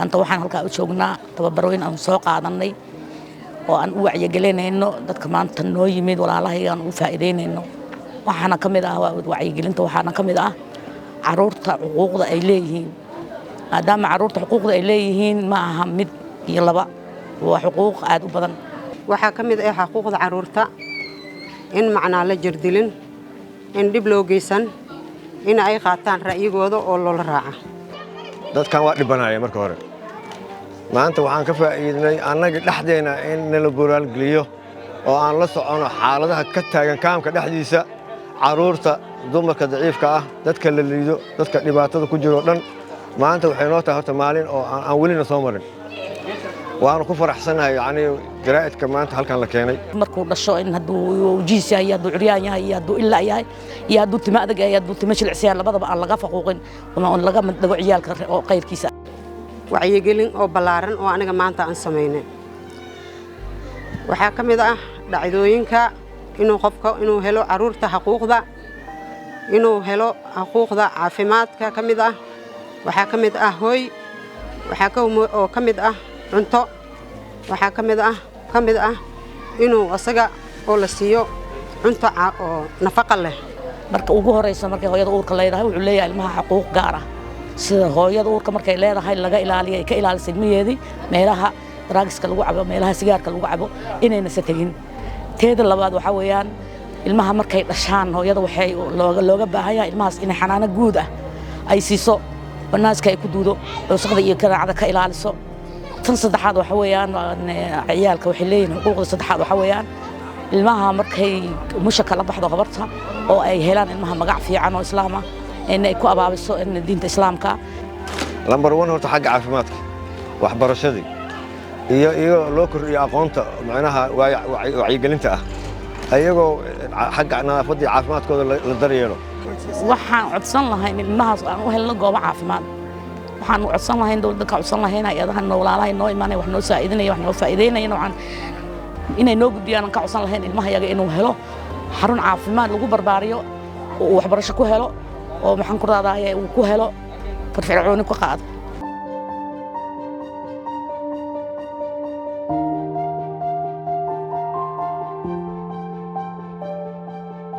anta waxaan halka u joognaa tababarooyin aan soo qaadanay oo aan u wacyigelinayno dadka maanta noo yimid walaalahayaan u faa'iideynayno waxaana kamid ah wacyigelinta waxaana kamid ah caruurta xuquuqda ay leeyihiin maadaama caruurta xuquuqda ay leeyihiin ma aha mid iyo laba waa xuquuq aad u badan waxaa kamid ah xuquuqda caruurta in macnaa la jirdilin in dib loo geysan in ay qaataan ra'yigooda oo loola raaca dadkan waa dhibanaya marka hore maanta waxaan ka faa'iidnay annaga dhaxdeena in nala boraal geliyo oo aan la socono xaaladaha ka taagan kaamka dhexdiisa caruurta dumarka daciifka ah dadka la liido dadka dhibaatada ku jiro dhan maanta waxay noo tahay horta maalin oo aan welina soo marin waanu ku faraxsanahay yani jaraa'idka maanta halkan la keenay markuu dhasho in hadduu jiis yahay hadduu curyaan yahay iyo hadduu ilaa yahay iyo hadduu timo adag yahay hadduu timo jilicsan labadaba aan laga faquuqin oo laga maddago ciyaalka oo qayrkiisa wacyigelin oo ballaaran oo aniga maanta aan samaynay waxaa kamid ah dhacdooyinka inuu helo caruurta xuquuqda inuu helo xuquuqda caafimaadka kamid ah waxaa kamid ah hooy waxaa kamid ah cunto waxaa kamid ah inuu asaga oo la siiyo cunto oo nafaqo leh marka ugu horeysa markay hooyada uurka leedahay wuxuu leeyahay ilmaha xuquuq gaar ah sida hooyada uurka markay leedahay laga ilaaliyo ka ilaalisay ilmaheedii meelaha drugska lagu cabo meelaha sigaarka lagu cabo inayna satagin teeda labaad waxa weeyaan ilmaha markay dhashaan hooyada waxay looga baahan yahay ilmahaas in xanaano guud ah ay siiso banaaska ay ku duudo wasaqda iyo garaacada ka ilaaliso tan saddexaad waxa weeyaan ciyaalka waxay leeyihiin xuquuqda saddexaad waxa weeyaan ilmaha markay musha kala baxdo qabarta oo ay helaan ilmaha magac fiican oo islaam ah in ay ku abaabiso in diinta islaamka lambar 1 horta xagga caafimaadka waxbarashadii iyo loo kordhiyo aqoonta macnaha wacyigelinta ah ayagoo xagga nadaafadda caafimaadkooda la daryeelo waxaan codsan lahayn ilmahaas aan u helno goobo caafimaad waxaan codsan lahayn dawladda ka codsan lahayn ayadaha noolaalahay noo imaanay wax noo saaciideynaya wax noo faa'iideynaya noocan inay noo gudbiyaan ka codsan lahayn ilmaha yaga inuu helo xarun caafimaad lagu barbaariyo oo waxbarasho ku helo oo maxaan ku raadaayaa uu ku helo firfircooni ku qaado